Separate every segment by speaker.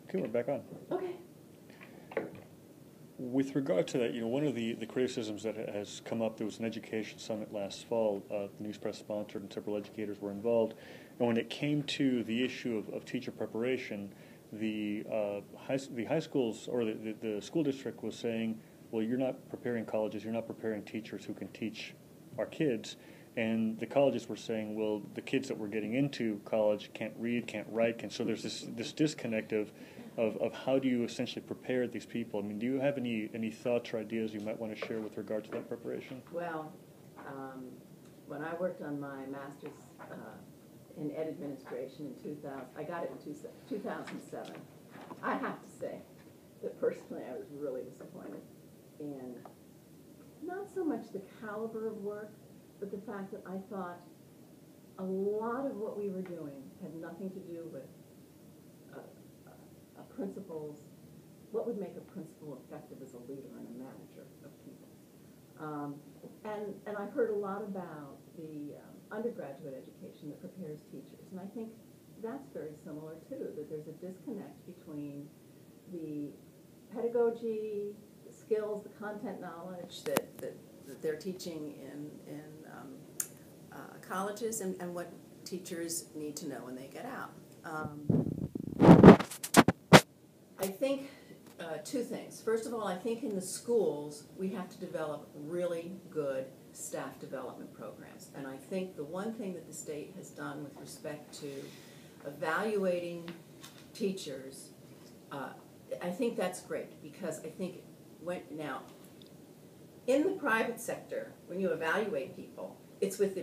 Speaker 1: Okay, we're back on.
Speaker 2: Okay.
Speaker 1: With regard to that, one of the criticisms that has come up, there was an education summit last fall, the News Press sponsored, and several educators were involved. And when it came to the issue of teacher preparation, the high schools, or the school district was saying, well, you're not preparing colleges, you're not preparing teachers who can teach our kids. And the colleges were saying, well, the kids that we're getting into college can't read, can't write, so there's this disconnect of how do you essentially prepare these people. I mean, do you have any thoughts or ideas you might want to share with regard to that preparation?
Speaker 2: Well, when I worked on my master's in ed administration in 2000, I got it in 2007. I have to say that personally I was really disappointed in not so much the caliber of work, but the fact that I thought a lot of what we were doing had nothing to do with principles, what would make a principal effective as a leader and a manager of people. And I've heard a lot about the undergraduate education that prepares teachers, and I think that's very similar too, that there's a disconnect between the pedagogy, the skills, the content knowledge that they're teaching in colleges and what teachers need to know when they get out. I think two things. First of all, I think in the schools we have to develop really good staff development programs. And I think the one thing that the state has done with respect to evaluating teachers, I think that's great, because I think now in the private sector, when you evaluate people, it's with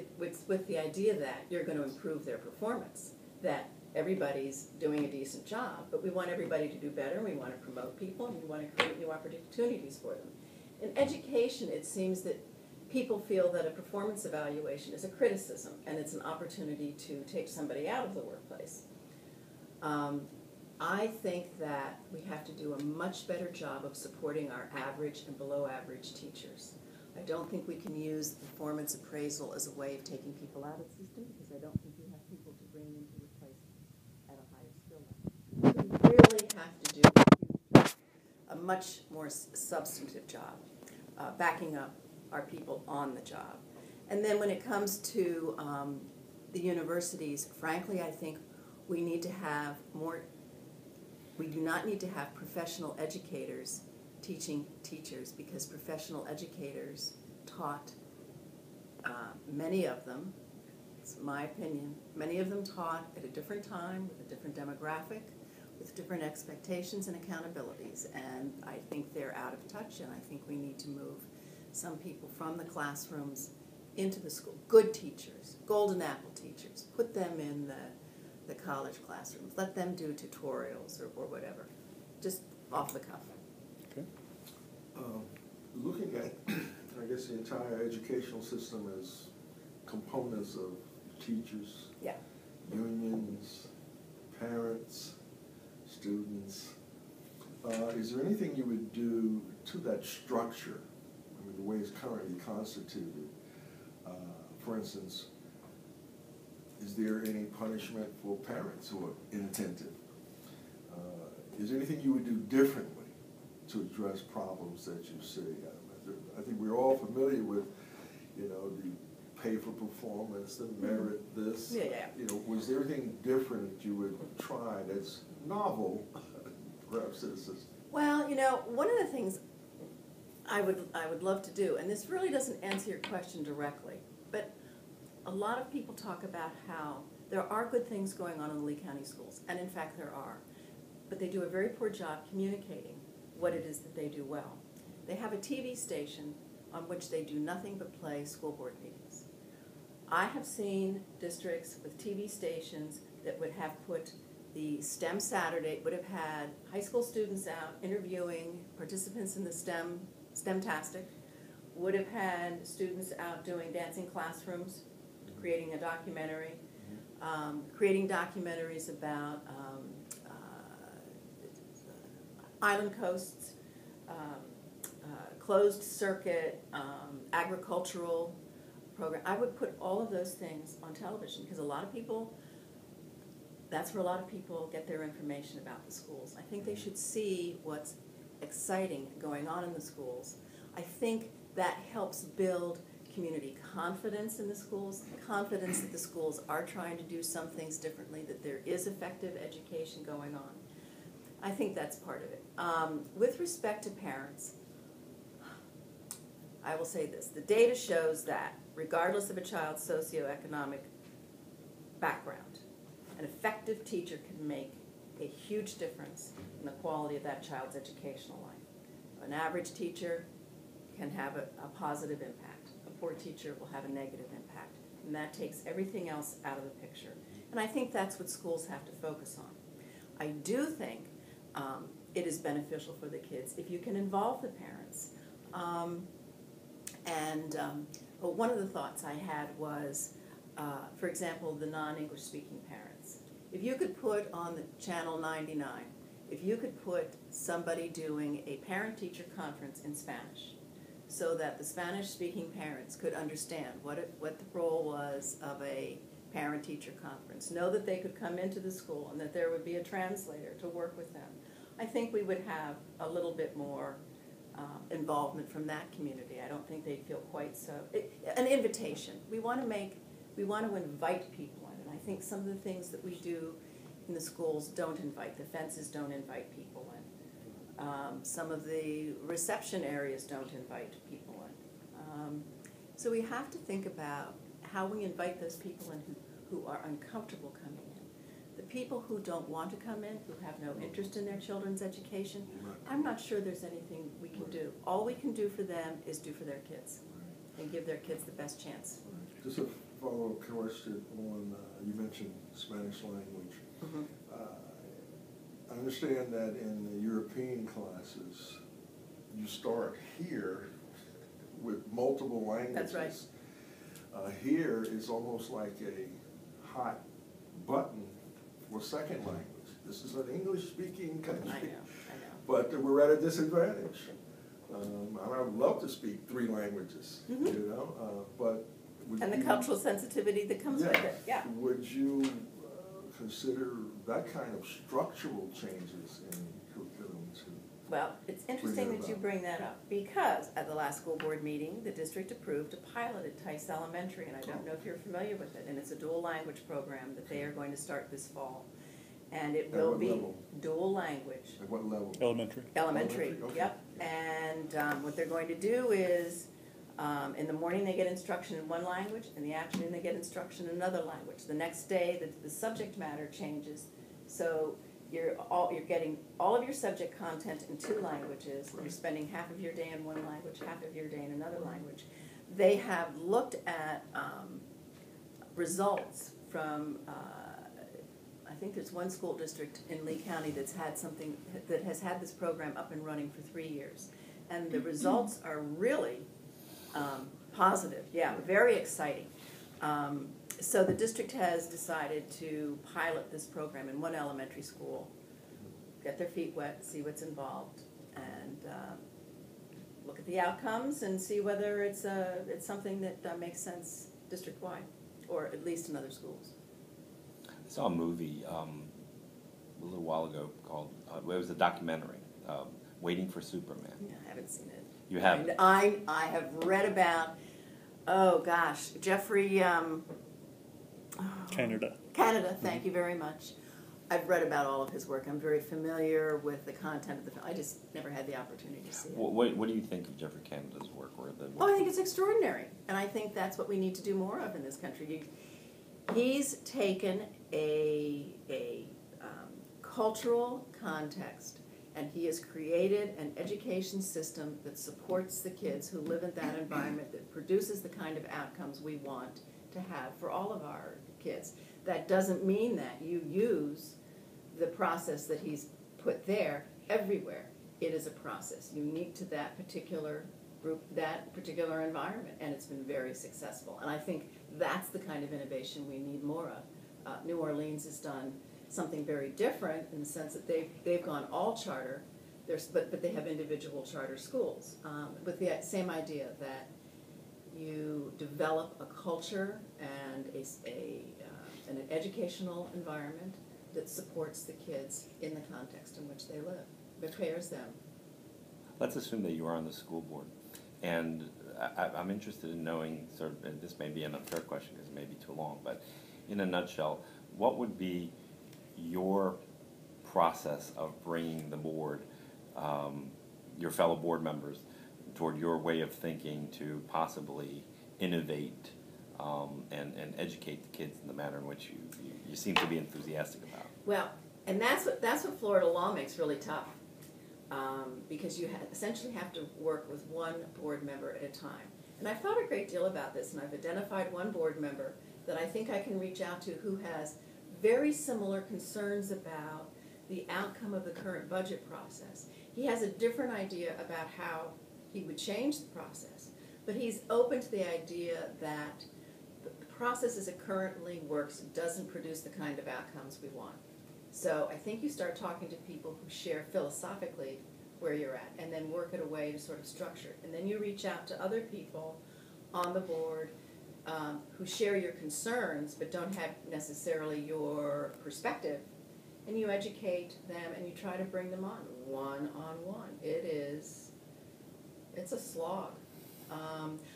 Speaker 2: the idea that you're going to improve their performance, that everybody's doing a decent job, but we want everybody to do better, and we want to promote people, and we want to create new opportunities for them. In education, it seems that people feel that a performance evaluation is a criticism, and it's an opportunity to take somebody out of the workplace. I think that we have to do a much better job of supporting our average and below average teachers. I don't think we can use performance appraisal as a way of taking people out of the system, because I don't think you have people to bring in to replace at a higher skill level. We really have to do a much more substantive job, backing up our people on the job. And then when it comes to the universities, frankly, I think we need to have more. We do not need to have professional educators teaching teachers, because professional educators taught, many of them, it's my opinion, many of them taught at a different time, with a different demographic, with different expectations and accountabilities, and I think they're out of touch, and I think we need to move some people from the classrooms into the school. Good teachers, golden apple teachers, put them in the college classrooms, let them do tutorials or whatever, just off the cuff.
Speaker 1: Okay.
Speaker 3: Looking at, I guess, the entire educational system as components of teachers,
Speaker 2: yeah,
Speaker 3: unions, parents, students, is there anything you would do to that structure, I mean, the way it's currently constituted? For instance, is there any punishment for parents who are inattentive? Is there anything you would do differently to address problems that you see? I think we're all familiar with, the pay for performance, the merit, this.
Speaker 2: Yeah.
Speaker 3: Was there anything different that you would try that's novel, perhaps, to the system?
Speaker 2: Well, one of the things I would love to do, and this really doesn't answer your question directly, but a lot of people talk about how there are good things going on in the Lee County schools, and in fact there are, but they do a very poor job communicating what it is that they do well. They have a TV station on which they do nothing but play school board meetings. I have seen districts with TV stations that would have put the STEM Saturday, would have had high school students out interviewing participants in the STEM-tastic, would have had students out doing dancing classrooms, creating a documentary, creating documentaries about island coasts, closed circuit, agricultural program. I would put all of those things on television, because a lot of people, That's where a lot of people get their information about the schools. I think they should see what's exciting going on in the schools. I think that helps build community confidence in the schools, confidence that the schools are trying to do some things differently, that there is effective education going on. I think that's part of it. With respect to parents, I will say this. The data shows that regardless of a child's socioeconomic background, an effective teacher can make a huge difference in the quality of that child's educational life. An average teacher can have a positive impact. A poor teacher will have a negative impact. And that takes everything else out of the picture. And I think that's what schools have to focus on. I do think it is beneficial for the kids if you can involve the parents. One of the thoughts I had was, for example, the non-English speaking parents. If you could put on the Channel 99, if you could put somebody doing a parent-teacher conference in Spanish so that the Spanish-speaking parents could understand what the role was of a parent-teacher conference, know that they could come into the school and that there would be a translator to work with them, I think we would have a little bit more involvement from that community. I don't think they'd feel quite so. An invitation. We want to invite people in, and I think some of the things that we do in the schools don't invite. The fences don't invite people in. Some of the reception areas don't invite people in. So we have to think about how we invite those people in who are uncomfortable coming in. The people who don't want to come in, who have no interest in their children's education, I'm not sure there's anything we can do. All we can do for them is do for their kids and give their kids the best chance.
Speaker 3: Just a follow-up question on, you mentioned Spanish language.
Speaker 2: Mm-hmm.
Speaker 3: I understand that in the European classes, you start here with multiple languages.
Speaker 2: That's right.
Speaker 3: Here is almost like a hot button for second language. This is an English-speaking country.
Speaker 2: I know.
Speaker 3: But we're at a disadvantage. I would love to speak 3 languages,
Speaker 2: mm-hmm.
Speaker 3: you know, but
Speaker 2: and the cultural sensitivity that comes with it, yeah.
Speaker 3: Would you consider that kind of structural changes in curriculum too?
Speaker 2: Well, it's interesting that you bring that up, because at the last school board meeting, the district approved a pilot at Tice Elementary, and I don't know if you're familiar with it, and it's a dual language program that they are going to start this fall. And it will be dual language.
Speaker 3: At what level?
Speaker 1: Elementary,
Speaker 3: okay.
Speaker 2: Yep. And what they're going to do is, in the morning they get instruction in one language, in the afternoon they get instruction in another language. The next day the subject matter changes, so you're getting all of your subject content in 2 languages. Right. You're spending half of your day in one language, half of your day in another language. They have looked at results from I think there's one school district in Lee County that has had this program up and running for 3 years, and the results are really positive. Yeah, very exciting. So the district has decided to pilot this program in one elementary school, get their feet wet, see what's involved, and look at the outcomes and see whether it's something that makes sense district-wide, or at least in other schools.
Speaker 4: I saw a movie a little while ago called, it was a documentary, Waiting for Superman.
Speaker 2: Yeah, I haven't seen it.
Speaker 4: You haven't?
Speaker 2: I have read about, oh gosh, Jeffrey...
Speaker 1: Canada,
Speaker 2: thank you very much. I've read about all of his work. I'm very familiar with the content of the film. I just never had the opportunity to see it.
Speaker 4: What do you think of Jeffrey Canada's work?
Speaker 2: Oh, I think it's extraordinary. And I think that's what we need to do more of in this country. He's taken a cultural context, and he has created an education system that supports the kids who live in that environment, that produces the kind of outcomes we want to have for all of our kids. That doesn't mean that you use the process that he's put there everywhere. It is a process unique to that particular group, that particular environment, and it's been very successful. And I think that's the kind of innovation we need more of. New Orleans has done something very different in the sense that they've gone all charter, but they have individual charter schools with the same idea that you develop a culture and an educational environment that supports the kids in the context in which they live, prepares them.
Speaker 4: Let's assume that you are on the school board, and I'm interested in knowing, sort of, and this may be an unfair question because it may be too long, but in a nutshell, what would be your process of bringing the board, your fellow board members, toward your way of thinking to possibly innovate and educate the kids in the manner in which you seem to be enthusiastic about?
Speaker 2: Well, and that's what Florida law makes really tough, because you essentially have to work with one board member at a time. And I've thought a great deal about this, and I've identified one board member that I think I can reach out to who has very similar concerns about the outcome of the current budget process. He has a different idea about how he would change the process, but he's open to the idea that the process as it currently works doesn't produce the kind of outcomes we want. So I think you start talking to people who share philosophically where you're at, and then work at a way to sort of structure it. And then you reach out to other people on the board who share your concerns but don't have necessarily your perspective, and you educate them and you try to bring them on one. It's a slog.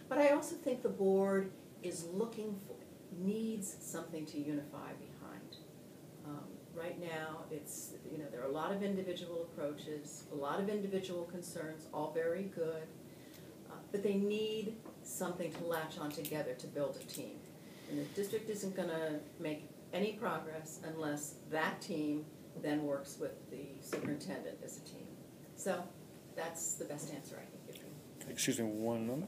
Speaker 2: But I also think the board is needs something to unify behind. Right now, there are a lot of individual approaches, a lot of individual concerns, all very good, but they need something to latch on together to build a team. And the district isn't going to make any progress unless that team then works with the superintendent as a team. So that's the best answer I can give you.
Speaker 1: Excuse me one moment.